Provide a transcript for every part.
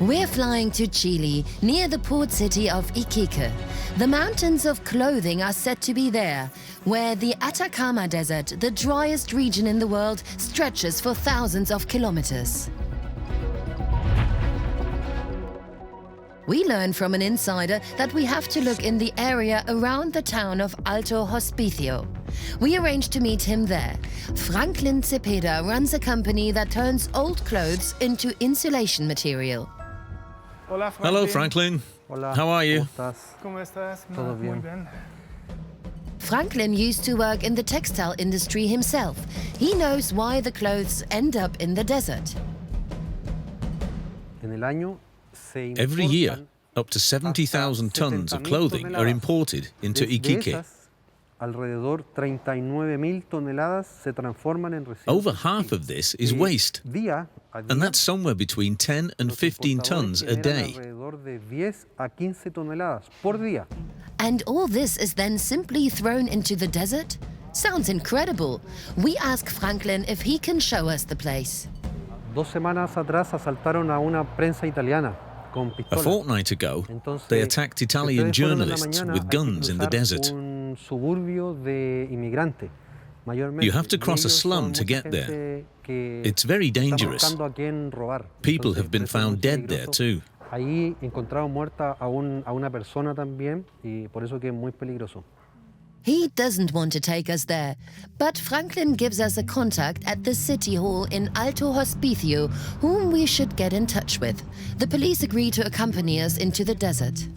We're flying to Chile, near the port city of Iquique. The mountains of clothing are said to be there, where the Atacama Desert, the driest region in the world, stretches for thousands of kilometers. We learn from an insider that we have to look in the area around the town of Alto Hospicio. We arranged to meet him there. Franklin Zepeda runs a company that turns old clothes into insulation material. Hello, Franklin. Hola. How are you? ¿Cómo estás? Todo bien. Franklin used to work in the textile industry himself. He knows why the clothes end up in the desert. En el año se Every year, importan up to 70,000 tons of clothing are imported into de Iquique. esas, alrededor 39,000 toneladas se transforman en residuos. Over half of this is waste, Día a and día, that's somewhere between 10 and los 15 importadores tons a generan day. alrededor de 10 a 15 toneladas por día. And all this is then simply thrown into the desert? Sounds incredible. We ask Franklin if he can show us the place. 2 semanas atrás asaltaron a una prensa italiana con A pistolas. fortnight ago, Entonces, they attacked Italian ustedes fueron en la journalists mañana, with hay que guns in the cruzar desert. un suburbio de inmigrantes, mayormente. You have to Y cross a ellos slum son to mucha get there. gente que It's very están dangerous. buscando a quién robar. People Entonces, have been por eso es found muy dead there peligroso. too. Ahí encontraron muerta a una persona también y por eso que es muy peligroso. He doesn't want to take us there, but Franklin gives us a contact at the city hall in Alto Hospicio, whom we should get in touch with. The police agree to accompany us into the desert.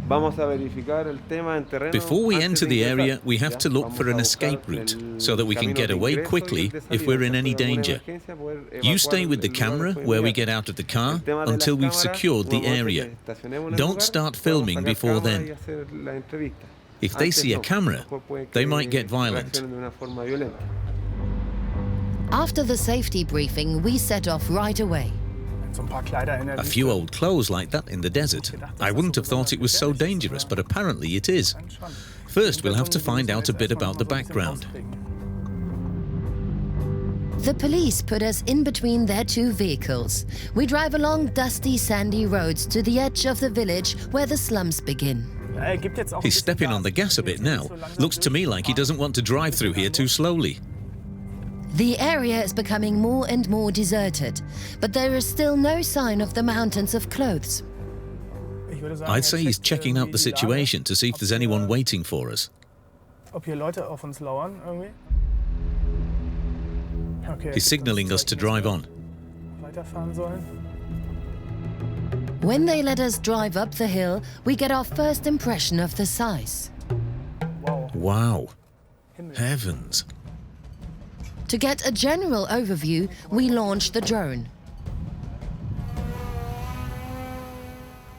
Vamos a verificar el tema en terreno. Before we antes enter de the ingresar, area, we have ¿ya? to look Vamos for a an buscar escape route el so that we can camino get de away ingreso y quickly el de if salida, we're in en any caso de alguna danger. emergencia, poder You evacuar stay with the el lugar camera de where we inmediato. get out of the car El tema de las until we've cámaras, secured the una vez que area. estacionemos en el Don't lugar, start podemos filming sacar before cámara then. y hacer la entrevista. If they Antes see a no, camera, mejor puede they que might get violent. reaccionen de una forma violenta. After the safety briefing, we set off right away. A few old clothes like that in the desert. I wouldn't have thought it was so dangerous, but apparently it is. First, we'll have to find out a bit about the background. The police put us in between their two vehicles. We drive along dusty, sandy roads to the edge of the village where the slums begin. He's stepping on the gas a bit now. Looks to me like he doesn't want to drive through here too slowly. The area is becoming more and more deserted, but there is still no sign of the mountains of clothes. I'd say he's checking out the situation to see if there's anyone waiting for us. He's signalling us to drive on. When they let us drive up the hill, we get our first impression of the size. Wow. Heavens. To get a general overview, we launch the drone.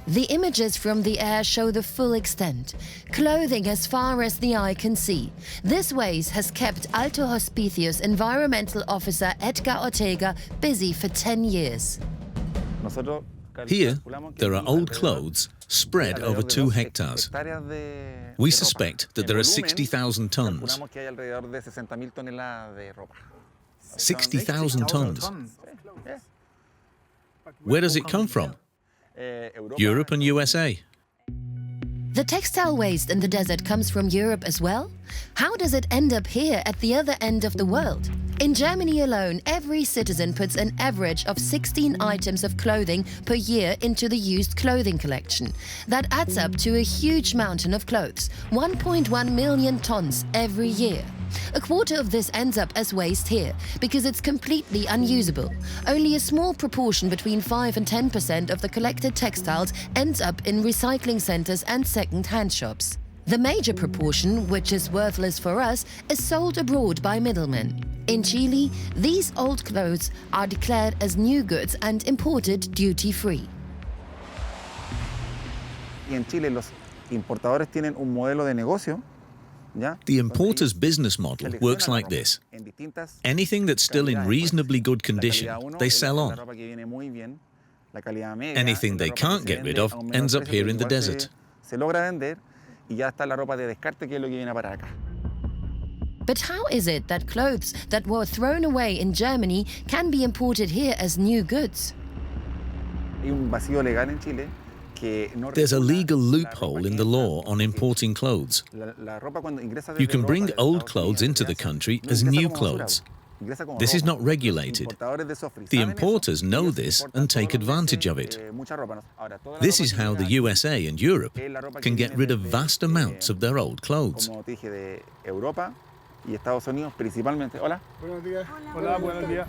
The images from the air show the full extent. Clothing as far as the eye can see. This waste has kept Alto Hospicio's environmental officer Edgar Ortega busy for 10 years. Here, there are old clothes spread over 2 hectares. We suspect that there are 60,000 tons. 60,000 tons. Where does it come from? Europe and USA. The textile waste in the desert comes from Europe as well? How does it end up here at the other end of the world? In Germany alone, every citizen puts an average of 16 items of clothing per year into the used clothing collection. That adds up to a huge mountain of clothes, 1.1 million tons every year. A quarter of this ends up as waste here, because it's completely unusable. Only a small proportion between 5 and 10% of the collected textiles ends up in recycling centers and second-hand shops. The major proportion, which is worthless for us, is sold abroad by middlemen. In Chile, these old clothes are declared as new goods and imported duty-free. Y en Chile los importadores tienen un modelo de negocio. The importer's business model works like this. Anything that's still in reasonably good condition, they sell on. Anything they can't get rid of ends up here in the desert. But how is it that clothes that were thrown away in Germany can be imported here as new goods? Hay un vacío legal en Chile que no There's a regula legal la loophole ropa in que the entra law o on que importing clothes. la ropa cuando ingresa You desde can Europa, bring desde old Estados clothes Unidos, into the desde Asia, country no as ingresa new como basura, clothes. ingresa como This is ropa. not regulated. Los importadores de eso The frisaban eso, importers know ellos this importan and todos take los advantage meses, of it. mucha ropa, ¿no? Ahora, toda la This ropa is que how llega the aquí USA and Europe es la ropa can que get viene rid of desde, vast amounts of their old clothes. como te dije, de Europa y Estados Unidos principalmente. Hola. Buenos días. Hola, buenos días.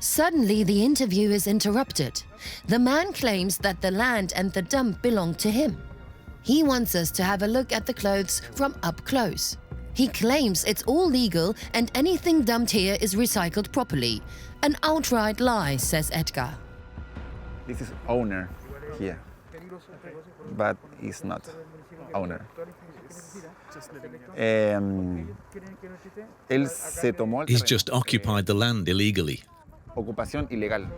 Suddenly, the interview is interrupted. The man claims that the land and the dump belong to him. He wants us to have a look at the clothes from up close. He claims it's all legal and anything dumped here is recycled properly. An outright lie, says Edgar. This is owner here, but it's not owner. Él se tomó el He's terreno. just occupied the land illegally. Ocupación ilegal.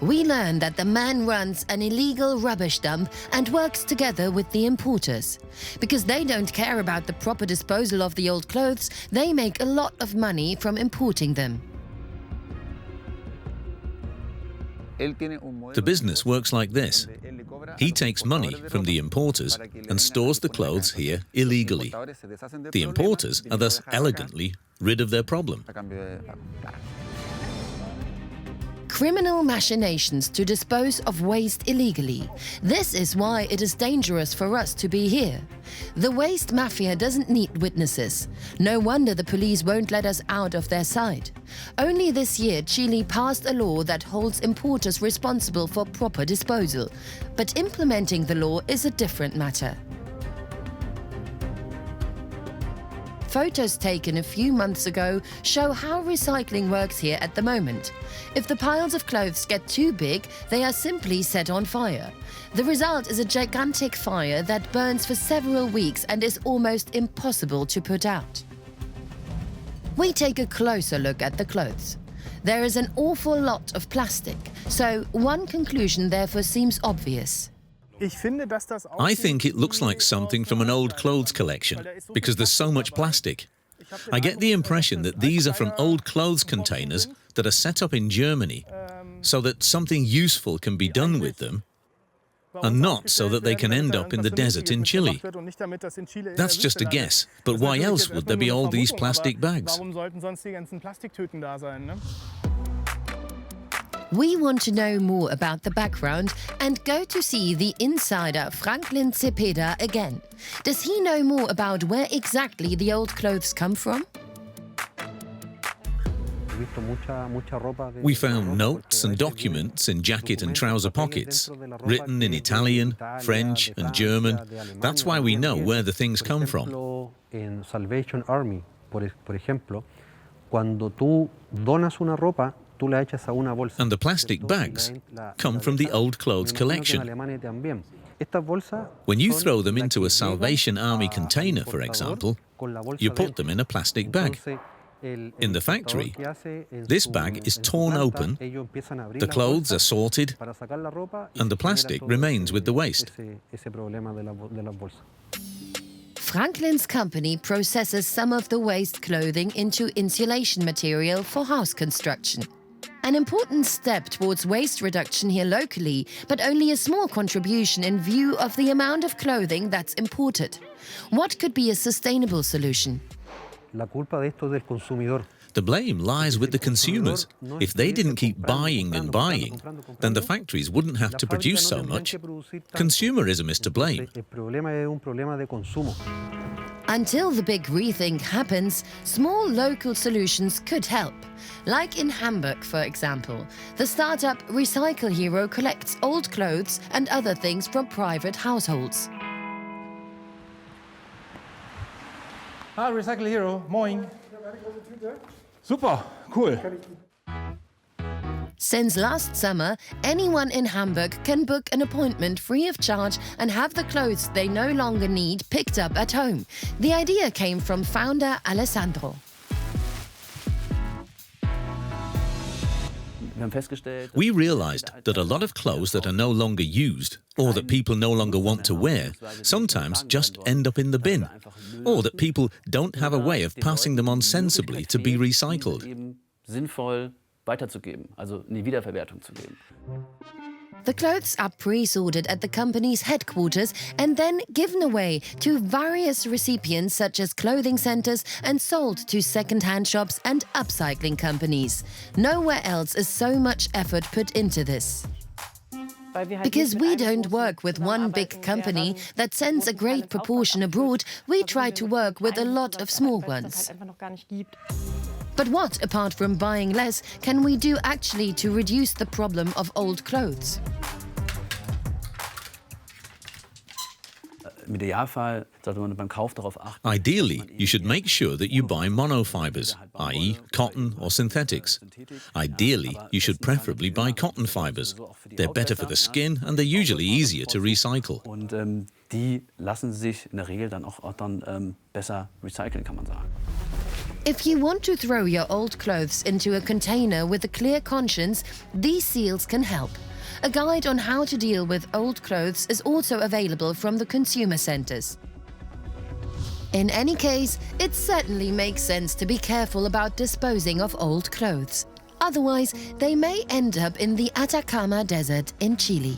We learn that the man runs an illegal rubbish dump and works together with the importers. Because they don't care about the proper disposal of the old clothes, they make a lot of money from importing them. Él tiene un modelo The business works like this. donde él le cobra a He los takes money importadores de from the ropa importers para que le and vengan stores a the poner clothes acá. here Los illegally. importadores se deshacen del The problema importers y are vienen thus a dejar acá elegantly rid of their problem. a cambio de pago. Claro. Criminal machinations to dispose of waste illegally. This is why it is dangerous for us to be here. The waste mafia doesn't need witnesses. No wonder the police won't let us out of their sight. Only this year, Chile passed a law that holds importers responsible for proper disposal. But implementing the law is a different matter. Photos taken a few months ago show how recycling works here at the moment. If the piles of clothes get too big, they are simply set on fire. The result is a gigantic fire that burns for several weeks and is almost impossible to put out. We take a closer look at the clothes. There is an awful lot of plastic, so one conclusion therefore seems obvious. I think it looks like something from an old clothes collection because there's so much plastic. I get the impression that these are from old clothes containers that are set up in Germany so that something useful can be done with them and not so that they can end up in the desert in Chile. That's just a guess, but why else would there be all these plastic bags? We want to know more about the background and go to see the insider Franklin Zepeda again. Does he know more about where exactly the old clothes come from? We found notes and documents in jacket and trouser pockets, written in Italian, French and German. That's why we know where the things come from. En Salvation Army, por ejemplo, cuando tú donas una ropa, tú la echas a una bolsa. And the plastic bags come from the old clothes collection. When you throw them into a Salvation Army container, for example, you put them in a plastic bag. In the factory, this bag is torn open, the clothes are sorted, and the plastic remains with the waste. Franklin's company processes some of the waste clothing into insulation material for house construction. An important step towards waste reduction here locally, but only a small contribution in view of the amount of clothing that's imported. What could be a sustainable solution? The blame lies with the consumers. If they didn't keep buying and buying, then the factories wouldn't have to produce so much. Consumerism is to blame. Until the big rethink happens, small local solutions could help. Like in Hamburg, for example, the startup Recycle Hero collects old clothes and other things from private households. Ah, Recycle Hero, moin. Super, cool. Since last summer, anyone in Hamburg can book an appointment free of charge and have the clothes they no longer need picked up at home. The idea came from founder Alessandro. We realized that a lot of clothes that are no longer used, or that people no longer want to wear, sometimes just end up in the bin, or that people don't have a way of passing them on sensibly to be recycled. The clothes are pre-sorted at the company's headquarters and then given away to various recipients such as clothing centers and sold to second-hand shops and upcycling companies. Nowhere else is so much effort put into this. Because we don't work with one big company that sends a great proportion abroad, we try to work with a lot of small ones. But what, apart from buying less, can we do actually to reduce the problem of old clothes? Ideally, you should make sure that you buy monofibers, i.e. cotton or synthetics. Ideally, you should preferably buy cotton fibers. They're better for the skin and they're usually easier to recycle. If you want to throw your old clothes into a container with a clear conscience, these seals can help. A guide on how to deal with old clothes is also available from the consumer centers. In any case, it certainly makes sense to be careful about disposing of old clothes. Otherwise, they may end up in the Atacama Desert in Chile.